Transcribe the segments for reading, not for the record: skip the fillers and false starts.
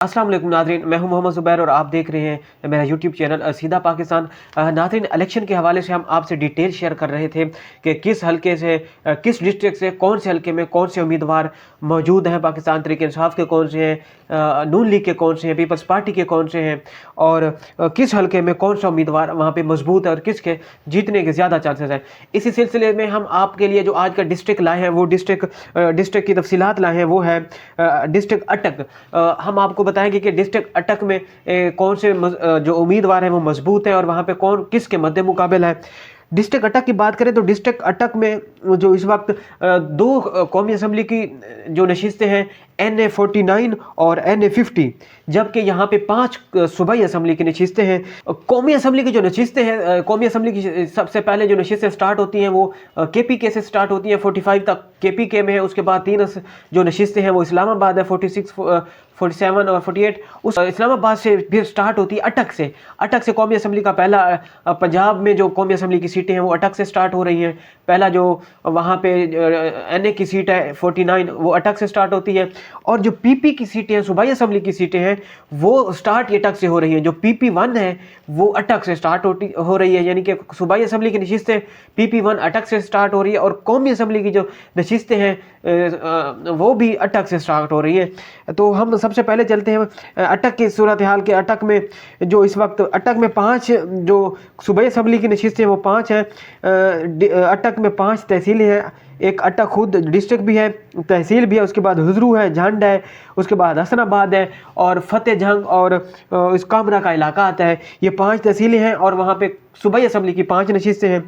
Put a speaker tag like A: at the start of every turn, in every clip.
A: अस्सलाम वालेकुम नाज़रीन, मैं हूं मोहम्मद ज़ुबैर और आप देख रहे हैं मेरा यूट्यूब चैनल सीधा पाकिस्तान। नाज़रीन, इलेक्शन के हवाले से हम आपसे डिटेल शेयर कर रहे थे कि किस हलके से किस डिस्ट्रिक्ट से कौन से हलके में कौन से उम्मीदवार मौजूद हैं, पाकिस्तान तहरीक इंसाफ के कौन से हैं, नून लीग के कौन से हैं, पीपल्स पार्टी के कौन से हैं और किस हलके में कौन सा उम्मीदवार वहाँ पर मजबूत है और किसके जीतने के ज़्यादा चांसेस हैं। इसी सिलसिले में हम आपके लिए जो आज का डिस्ट्रिक्ट लाए हैं वो डिस्ट्रिक्ट की तफसीलात लाए हैं, वो है डिस्ट्रिक्ट अटक। हम आपको बताएंगे कि डिस्ट्रिक्ट अटक में कौन से जो उम्मीदवार हैं वो मजबूत हैं और वहाँ पे कौन किसके मद्दे मुकाबल है। डिस्ट्रिक्ट अटक की बात करें तो डिस्ट्रिक्ट अटक में जो इस वक्त दो कौमी असम्बली की जो नशिस्तें हैं, NA49 और NA50, जबकि यहाँ पे 5 सूबाई असम्बली की नशिस्तें हैं। कौमी असम्बली की जो नशिस्तें हैं, कौमी असम्बली की सबसे पहले जो नशिस्तें स्टार्ट होती हैं वो KPK से स्टार्ट होती हैं, 45 तक KPK में है। उसके बाद 3 जो नशिस्तें हैं वो इस्लामाबाद है, 46, 47 और 48। उस इस्लामाबाद से फिर स्टार्ट होती है अटक से कौमी असम्बली का पहला पंजाब में जो कौमी असम्बली की सीटें हैं वो अटक से स्टार्ट हो रही हैं। पहला जो वहाँ पे NA की सीट है 49, वो अटक से स्टार्ट होती है और जो PP की सीटें हैं, सूबाई असम्बली की सीटें हैं, वो स्टार्ट अटक से हो रही हैं। जो PP1 है वो अटक से स्टार्ट हो रही है, यानी कि सूबाई असम्बली की नशिस्तें PP1 अटक से स्टार्ट हो रही है और कौमी असम्बली की जो नशिस्तें हैं वो भी अटक से स्टार्ट हो रही है। तो हम सबसे पहले चलते हैं अटक की सूरत हाल के। अटक में जो इस वक्त अटक में 5 जो सूबाई असम्बली की नशिस्तें हैं वो 5 हैं। अटक में 5 तहसीलें हैं, एक अटक खुद डिस्ट्रिक्ट भी है, तहसील भी है, उसके बाद हुजरू है, झंड है, उसके बाद हसनाबाद है और फतेह जंग और इस कामरा का इलाका आता है। ये 5 तहसीलें हैं और वहाँ पे सूबाई असम्बली की 5 नशिस्तें हैं।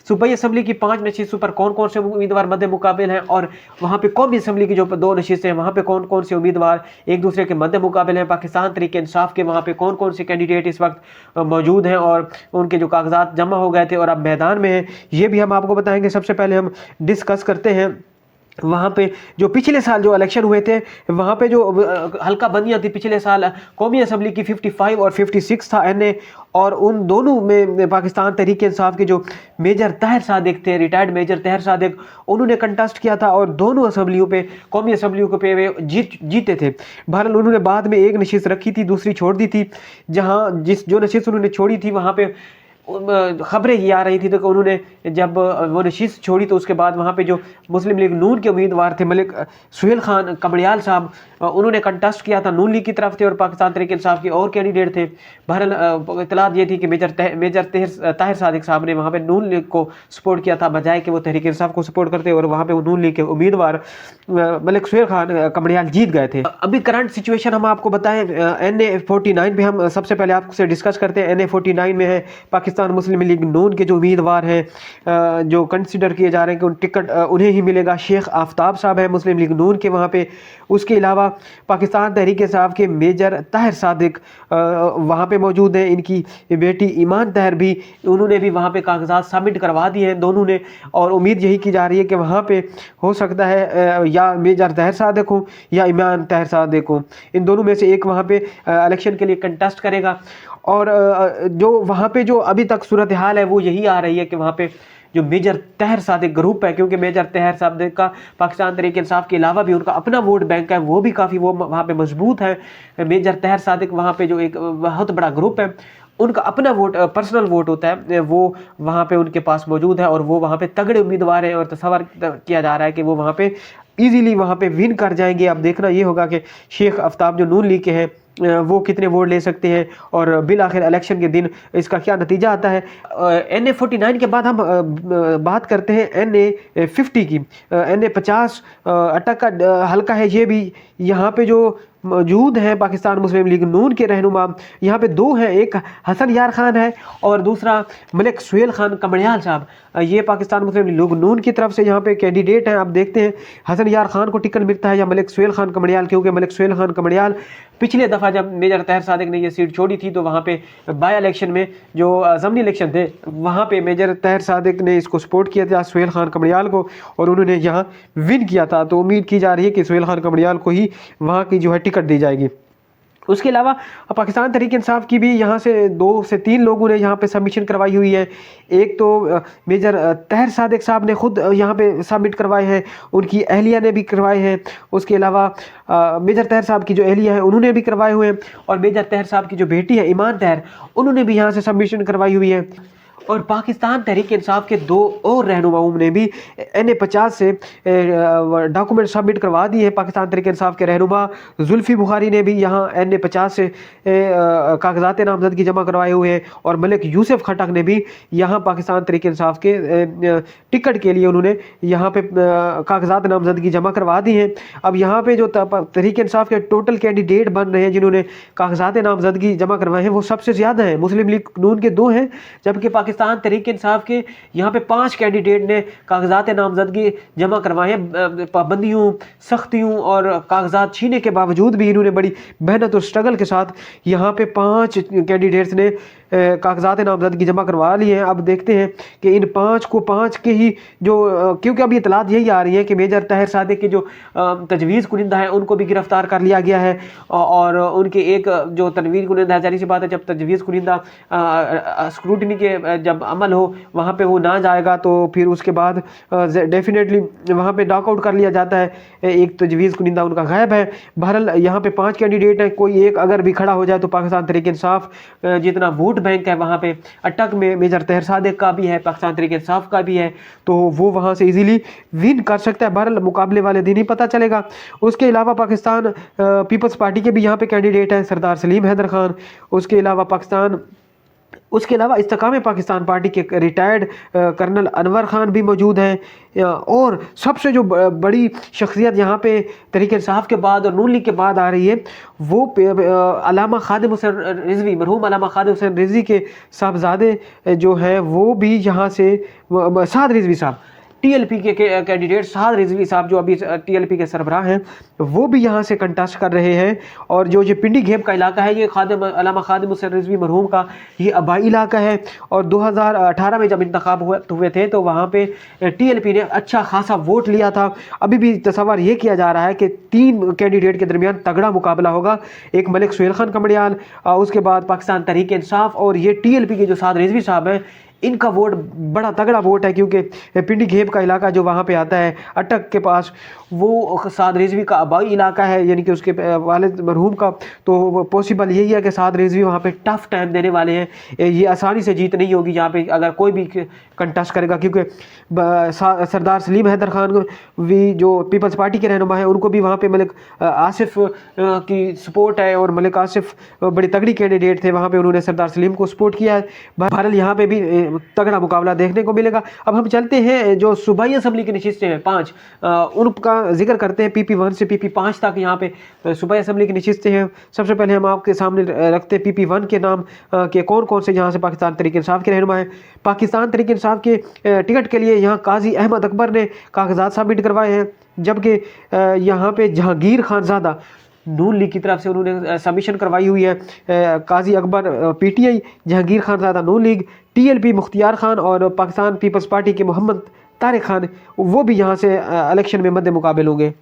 A: सूबाई असम्बली की 5 नशिस्तों पर कौन कौन से उम्मीदवार मद्दे मुकाबिल हैं और वहाँ पे कौमी असम्बली की जो 2 नशिस्तें हैं वहाँ पे कौन कौन से उम्मीदवार एक दूसरे के मद्दे मुकाबिल हैं। पाकिस्तान तहरीक इंसाफ के वहाँ पे कौन कौन से कैंडिडेट इस वक्त मौजूद हैं और उनके जो कागजात जमा हो गए थे और अब मैदान में हैं, ये भी हम आपको बताएंगे। सबसे पहले हम डिस्कस करते हैं वहाँ पे जो पिछले साल जो इलेक्शन हुए थे, वहाँ पे जो हल्का बंदियाँ थी पिछले साल कौमी असम्बली की 55 और 56 था NA, और उन दोनों में पाकिस्तान तहरीक इंसाफ के जो मेजर ताहिर सादिक थे, रिटायर्ड मेजर ताहिर सादिक, उन्होंने कंटेस्ट किया था और दोनों असम्बलियों पे कौमी असम्बलियों पे वे जीते थे। बहरहाल उन्होंने बाद में एक नशिस्त रखी थी, दूसरी छोड़ दी थी। जहाँ जो नशिस्त उन्होंने छोड़ी थी वहाँ पे खबरें ये आ रही थी तो कि उन्होंने जब वो नशिस्त छोड़ी तो उसके बाद वहाँ पे जो मुस्लिम लीग नून के उम्मीदवार थे मलिक सुहेल खान कमड़ियाल साहब, उन्होंने कंटेस्ट किया था, नून लीग की तरफ थे और पाकिस्तान तहरीक इंसाफ के और कैंडिडेट थे। बहरहाल इतलात ये थी कि मेजर ताहिर सादिक साहब ने वहाँ पे नून लीग को सपोर्ट किया था बजाय कि वो तहरीक इंसाफ को सपोर्ट करते, और वहाँ पे नून लीग के उम्मीदवार मलिक सुहेल खान कमड़ियाल जीत गए थे। अभी करंट सिचुएशन हम आपको बताएं, NA49 पे हम सबसे पहले आपसे डिस्कस करते हैं। NA49 में है पाकिस्तान मुस्लिम लीग नून के जो उम्मीदवार हैं जो कंसिडर किए जा रहे हैं कि टिकट उन्हें ही मिलेगा, शेख आफ्ताब साहब है मुस्लिम लीग नून के वहाँ पे। उसके अलावा पाकिस्तान तहरीक इंसाफ के मेजर ताहिर सादिक वहाँ पे मौजूद हैं। इनकी बेटी ईमान ताहिर भी, उन्होंने भी वहाँ पे कागजात सबमिट करवा दिए हैं दोनों ने, और उम्मीद यही की जा रही है कि वहाँ पे हो सकता है या मेजर ताहिर सादिक हो या ईमान ताहिर सादिक हो, इन दोनों में से एक वहाँ पे इलेक्शन के लिए कंटेस्ट करेगा। और जो वहाँ पे जो अभी तक सूरत हाल है वो यही आ रही है कि वहाँ पे जो मेजर ताहिर सादिक ग्रुप है, क्योंकि मेजर ताहिर सादिक का पाकिस्तान तहरीक इंसाफ के अलावा भी उनका अपना वोट बैंक है, वो भी काफ़ी वो वहाँ पे मजबूत है। मेजर ताहिर सादिक वहाँ पे जो एक बहुत बड़ा ग्रुप है, उनका अपना वोट पर्सनल वोट होता है, वो वहाँ पे उनके पास मौजूद है और वो वहाँ पे तगड़े उम्मीदवार हैं और तस्वर किया जा रहा है कि वो वहाँ पे ईजीली वहाँ पे विन कर जाएंगे। अब देखना ये होगा कि शेख आफ्ताब जो नून लीग के हैं वो कितने वोट ले सकते हैं और बिल आखिर इलेक्शन के दिन इसका क्या नतीजा आता है। NA49 के बाद हम बात करते हैं NA50 की। NA50 अटक का हल्का है, ये भी यहाँ पे जो मौजूद हैं पाकिस्तान मुस्लिम लीग नून के रहनुमा, यहाँ पे 2 हैं, एक हसन यार खान है और दूसरा मलिक सुहेल खान कमड़ियाल साहब। ये पाकिस्तान मुस्लिम लीग नून की तरफ से यहाँ पे कैंडिडेट हैं। आप देखते हैं हसन यार खान को टिकट मिलता है या मलिक सुहेल खान कमड़ियाल, क्योंकि मलिक सुहेल खान कमड़ियाल पिछले दफ़ा जब मेजर ताहिर सादिक ने ये सीट छोड़ी थी तो वहाँ पे बाय इलेक्शन में जो ज़मनी इलेक्शन थे वहाँ पे मेजर ताहिर सादिक ने इसको सपोर्ट किया था सुहेल खान कमड़ियाल को और उन्होंने यहाँ विन किया था। तो उम्मीद की जा रही है कि सुहेल खान कमड़ियाल को ही वहाँ की जो है टिकट दी जाएगी। उसके अलावा पाकिस्तान तहरीक इंसाफ की भी यहाँ से 2 से 3 लोगों ने यहाँ पे सबमिशन करवाई हुई है। एक तो मेजर तहर सादिक साहब ने खुद यहाँ पे सबमिट करवाए हैं, उनकी अहलिया ने भी करवाए हैं। उसके अलावा मेजर तहर साहब की जो अहलिया है उन्होंने भी करवाए हुए हैं, और मेजर तहर साहब की जो बेटी है ईमान तहर, उन्होंने भी यहाँ से सबमिशन करवाई हुई है। और पाकिस्तान तहरीक इंसाफ के 2 और रहनुमाओं ने भी NA-50 से डॉक्यूमेंट सबमिट करवा दिए हैं। पाकिस्तान तहरीक इंसाफ के रहनुमा जुल्फ़ी बुखारी ने भी यहाँ NA-50 से कागजात नामजदगी जमा करवाए हुए हैं, और मलिक यूसुफ खटक ने भी यहाँ पाकिस्तान तहरीक इंसाफ के टिकट के लिए उन्होंने यहाँ पे कागजात नामजदगी जमा करवा दी हैं। अब यहाँ पे जो तहरीक इंसाफ के टोटल कैंडिडेट बन रहे हैं जिन्होंने कागजात नामजदगी जमा करवाए हैं वो सबसे ज़्यादा हैं। मुस्लिम लीग नून के 2 हैं, जबकि पाकिस्तान तहरीक इंसाफ के यहाँ पे 5 कैंडिडेट ने कागजात नामजदगी जमा करवाए हैं। पाबंदियों, सख्तियों और कागजात छीने के बावजूद भी इन्होंने बड़ी मेहनत और स्ट्रगल के साथ यहाँ पे 5 कैंडिडेट्स ने कागजात नामजदगी जमा करवा लिए हैं। अब देखते हैं कि इन 5 के ही जो क्योंकि अभी इतलात यही आ रही है कि मेजर तहर सादिक के जो तजवीज़ कुनिंदा है उनको भी गिरफ्तार कर लिया गया है, और उनके एक जो तजवीज़ कुनिंदा है, जाहिर सी बात है जब तजवीज़ कुनिंदा स्क्रूटनी के जब अमल हो वहाँ पे वो ना जाएगा तो फिर उसके बाद डेफिनेटली वहाँ पे नॉकआउट कर लिया जाता है। एक तजवीज़ कुनिंदा उनका गायब है। बहरहाल यहाँ पे 5 कैंडिडेट हैं, कोई एक अगर भी खड़ा हो जाए तो पाकिस्तान तहरीक इंसाफ जितना वोट बैंक है वहाँ पे अटक में मेजर तहर सादिक का भी है, पाकिस्तान तहरीक इंसाफ का भी है, तो वो वहाँ से इजीली विन कर सकता है। बहरहाल मुकाबले वाले दिन ही पता चलेगा। उसके अलावा पाकिस्तान पीपल्स पार्टी के भी यहाँ पे कैंडिडेट हैं, सरदार सलीम हैदर खान। उसके अलावा इस्तेकाम पाकिस्तान पार्टी के रिटायर्ड कर्नल अनवर खान भी मौजूद हैं। और सबसे जो बड़ी शख्सियत यहाँ पे तहरीक इंसाफ के बाद और नून लीग के बाद आ रही है वो अल्लामा खादिम हुसैन रिजवी, मरहूम अल्लामा खादिम हुसैन रिजवी के साहबजादे जो हैं वो भी यहाँ से साद रिजवी साहब, TLP के कैंडिडेट साद रिजवी साहब जो अभी TLP के सरबराह हैं वो भी यहाँ से कंटेस्ट कर रहे हैं। और जो ये पिंडी घेब का इलाका है ये अल्लामा खादिम हुसैन रिजवी मरहूम का ये आबाई इलाका है, और 2018 में जब इंतखाब हुए थे तो वहाँ पे TLP ने अच्छा खासा वोट लिया था। अभी भी तस्वर ये किया जा रहा है कि 3 कैंडिडेट के दरमियान तगड़ा मुकाबला होगा, एक मलिक सुहेल खान कमड़ियाल, उसके बाद पाकिस्तान तहरीक इंसाफ, और ये TLP के जो साद रिजवी साहब हैं इनका वोट बड़ा तगड़ा वोट है, क्योंकि पिंडी घेब का इलाका जो वहाँ पे आता है अटक के पास वो साद रिजवी का आबाई इलाका है, यानी कि उसके वालिद मरहूम का। तो पॉसिबल यही है कि साद रिजवी वहाँ पे टफ टाइम देने वाले हैं। ये आसानी से जीत नहीं होगी यहाँ पे अगर कोई भी कंटेस्ट करेगा, क्योंकि सरदार सलीम हैदर खान भी जो पीपल्स पार्टी के रहनुमा है उनको भी वहाँ पे मलिक आसिफ की सपोर्ट है, और मलिक आसिफ बड़ी तगड़ी कैंडिडेट थे, वहाँ पे उन्होंने सरदार सलीम को सपोर्ट किया है। बहरहाल यहाँ पे भी तगड़ा मुकाबला देखने को मिलेगा। अब हम चलते हैं जो सूबाई असम्बली की नशिस्तें हैं 5 उनका जिक्र करते हैं। PP1 से PP5 तक यहाँ पे सूबाई असम्बली की नशिस्तें हैं। सबसे पहले हम आपके सामने रखते हैं PP1 के नाम के कौन कौन से यहाँ से पाकिस्तान तहरीक इंसाफ के रहनुमा हैं। पाकिस्तान तहरीक इंसाफ के टिकट के लिए यहाँ काजी अहमद अकबर ने कागजात सबमिट करवाए हैं, जबकि यहाँ पे जहांगीर खानजादा नून लीग की तरफ से उन्होंने सबमिशन करवाई हुई है। काजी अकबर PTI, जहांगीर खानजादा नून लीग, TLP मुख्तियार खान, और पाकिस्तान पीपल्स पार्टी के मोहम्मद तारिक खान वो भी यहाँ से इलेक्शन में मद्दे मुकाबल होंगे।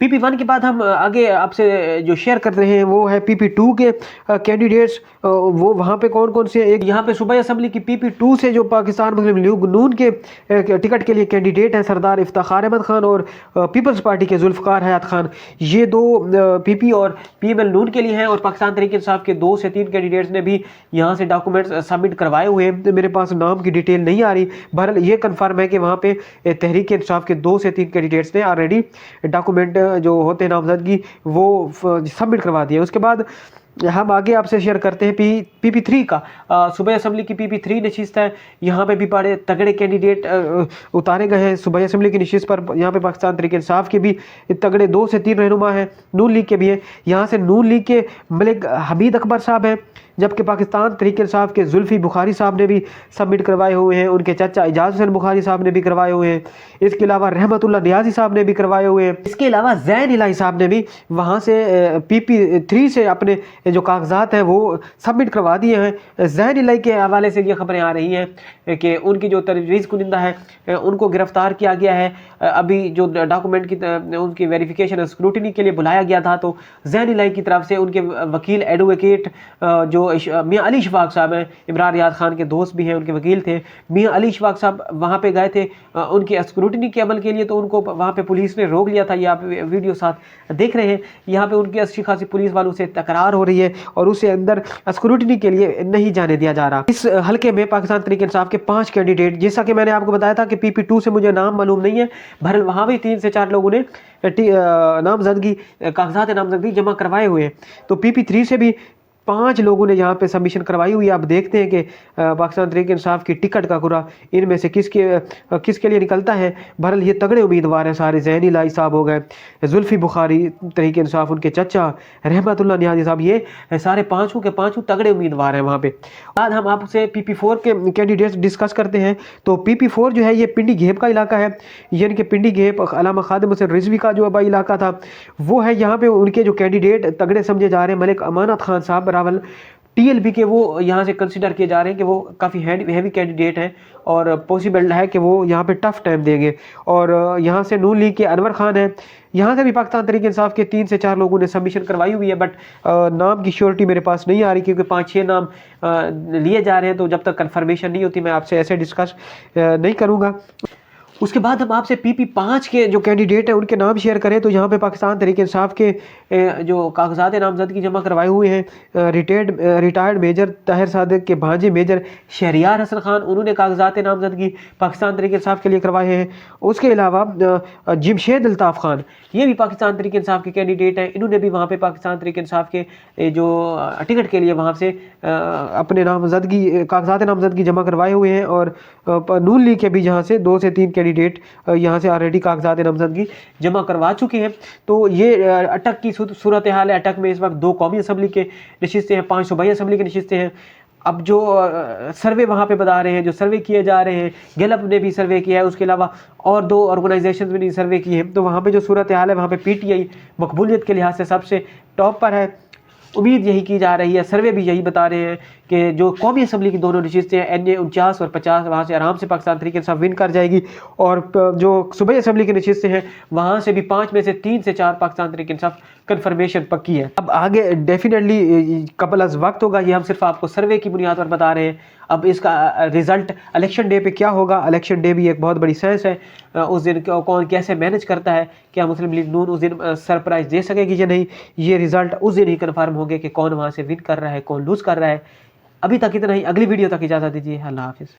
A: PP1 के बाद हम आगे आपसे जो शेयर कर रहे हैं वो है PP2 के कैंडिडेट्स। वो वहाँ पे कौन कौन से, एक यहाँ पे सूबाई असम्बली की PP2 से जो पाकिस्तान मुस्लिम लीग नून के टिकट के लिए कैंडिडेट हैं सरदार इफ्ताखार अहमद खान और पीपल्स पार्टी के जुल्फ़कार हयात खान, ये 2 PP और PML नून के लिए हैं। और पाकिस्तान तहरीक इंसाफ के 2 से 3 कैंडिडेट्स ने भी यहाँ से डॉक्यूमेंट्स सबमिट करवाए हुए हैं। मेरे पास नाम की डिटेल नहीं आ रही, बहरहाल ये कन्फर्म है कि वहाँ पे तहरीक इंसाफ के 2 से 3 कैंडिडेट्स ने ऑलरेडी डॉक्यूमेंट जो होते हैं नामजदगी वो सबमिट करवा दिए। उसके बाद हम आगे आपसे शेयर करते हैं PP3 का। सूबाई असम्बली की PP3 नशिस्त है, यहाँ पे भी बड़े तगड़े कैंडिडेट उतारे गए हैं सूबाई असम्बली की नशिस्त पर। यहाँ पे पाकिस्तान तहरीक इंसाफ के भी तगड़े 2 से 3 रहनुमा हैं, नून लीग के भी हैं। यहाँ से नून लीग के मलिक हमीद अकबर साहब हैं, जबकि पाकिस्तान तहरीक इंसाफ के जुल्फी बुखारी साहब ने भी सबमिट करवाए हुए हैं, उनके चाचा एजाज हुसैन बुखारी साहब ने भी करवाए हुए हैं, इसके अलावा रहमतुल्लाह नियाजी साहब ने भी करवाए हुए हैं, इसके अलावा जैन इलाही साहब ने भी वहाँ से PP3 से अपने जो कागजात हैं वो सबमिट करवा दिए हैं। जैन इलाही के हवाले से ये खबरें आ रही हैं कि उनकी जो तजवीज़ कुनिंदा है उनको गिरफ्तार किया गया है। अभी जो डॉक्यूमेंट की उनकी वेरिफिकेशन स्क्रूटनी के लिए बुलाया गया था, तो जैन इलाही की तरफ से उनके वकील एडवोकेट जो मियाँ अली इशफाक साहब हैं, इमरान रियाद खान के दोस्त भी हैं, उनके वकील थे, मियाँ अली इशफाक साहब वहाँ पे गए थे उनकी स्क्रूटनी के अमल के लिए, तो उनको वहाँ पे पुलिस ने रोक लिया था। ये आप वीडियो साथ देख रहे हैं, यहाँ पे उनकी अच्छी खासी पुलिस वालों से तकरार हो रही है और उसे अंदर स्क्रूटनी के लिए नहीं जाने दिया जा रहा। इस हल्के में पाकिस्तान तहरीक इंसाफ के 5 कैंडिडेट, जैसा कि मैंने आपको बताया था कि PP2 से मुझे नाम मालूम नहीं है, बहरहाल वहाँ भी 3 से 4 लोगों ने नामजदगी कागजात नामजदगी जमा करवाए हुए हैं। तो PP3 से भी 5 लोगों ने यहाँ पे सबमिशन करवाई हुई है। आप देखते हैं कि पाकिस्तान तहरीक इंसाफ की टिकट का कुरा इनमें से किसके लिए निकलता है। बहरहाल ये तगड़े उम्मीदवार हैं सारे, जैन इलाही साहब हो गए, जुल्फी बुखारी तहरीक इंसाफ, उनके चचा रहमतुल्लाह नियाजी साहब, ये सारे 5 के 5 तगड़े उम्मीदवार हैं वहाँ पे। आज हम आपसे PP4 के कैंडिडेट्स डिस्कस करते हैं। तो PP4 जो है ये पिंडी घेप का इलाका है, यानी कि पिंडी घेप अल्लामा खादिम हुसैन रिजवी का जो अबाई इलाका था वो है। यहाँ पे उनके जो कैंडिडेट तगड़े समझे जा रहे हैं, मलिक अमानत खान साहब रावल TLP के, वो यहाँ से कंसिडर किए जा रहे हैं कि वो काफ़ी हैवी कैंडिडेट हैं और पॉसिबल है कि वो यहाँ पे टफ टाइम देंगे। और यहाँ से नून लीग के अनवर खान हैं, यहाँ से भी पाकिस्तान तहरीक इंसाफ के 3 से 4 लोगों ने सबमिशन करवाई हुई है, बट नाम की श्योरिटी मेरे पास नहीं आ रही क्योंकि 5-6 नाम लिए जा रहे हैं, तो जब तक कन्फर्मेशन नहीं होती मैं आपसे ऐसे डिस्कस नहीं करूँगा। उसके बाद हम आपसे PP5 के जो कैंडिडेट हैं उनके नाम शेयर करें, तो यहाँ पे पाकिस्तान तहरीक इंसाफ के जो कागजात नामजदगी जमा करवाए हुए हैं, रिटायर्ड मेजर ताहिर सादिक के भांजे मेजर शहरियार हसन खान, उन्होंने कागजात नामजदगी पाकिस्तान तहरीक इंसाफ के लिए करवाए हैं। उसके अलावा जमशेद अल्ताफ़ खान, ये भी पाकिस्तान तहरीक इंसाफ के कैंडिडेट हैं, इन्होंने भी वहाँ पे पाकिस्तान तहरीक इंसाफ के जो टिकट के लिए वहाँ से अपने नामजदगी कागजात नामजदगी जमा करवाए हुए हैं। और नून लीग के भी जहाँ से 2 से 3 कैंडिडेट यहाँ से ऑलरेडी कागजात नामजदगी जमा करवा चुके हैं। तो ये अटक की सूरत हाल है। अटक में इस वक्त 2 कौमी असम्बली के नशिस्तें हैं, 5 सूबाई असम्बली के नशिस्तें हैं। अब जो सर्वे वहाँ पे बता रहे हैं, जो सर्वे किए जा रहे हैं, गैलप ने भी सर्वे किया है, उसके अलावा और 2 ऑर्गेनाइजेशन ने सर्वे किए हैं, तो वहाँ पे जो सूरत हाल है वहाँ पे PTI मकबूलियत के लिहाज से सबसे टॉप पर है। उम्मीद यही की जा रही है, सर्वे भी यही बता रहे हैं कि जो कौमी असम्बली की दोनों नशिस्तें हैं NA 49 और 50, वहाँ से आराम से पाकिस्तान तहरीक इंसाफ विन कर जाएगी। और जो सूबाई असम्बली की नशिस्तें हैं वहाँ से भी 5 में से 3 से 4 पाकिस्तान तहरीक इंसाफ कन्फर्मेशन पक्की है। अब आगे डेफिनेटली कबल अज़ वक्त होगा, ये हम सिर्फ आपको सर्वे की बुनियाद पर बता रहे हैं। अब इसका रिज़ल्ट इलेक्शन डे पे क्या होगा, इलेक्शन डे भी एक बहुत बड़ी साइंस है, उस दिन कौन कैसे मैनेज करता है, क्या मुस्लिम लीग नून उस दिन सरप्राइज़ दे सकेगी या नहीं, ये रिज़ल्ट उस दिन ही कन्फर्म होंगे कि कौन वहाँ से विन कर रहा है, कौन लूज़ कर रहा है। अभी तक इतना ही, अगली वीडियो तक इजाज़त दीजिए, अल्लाह हाफ़िज़।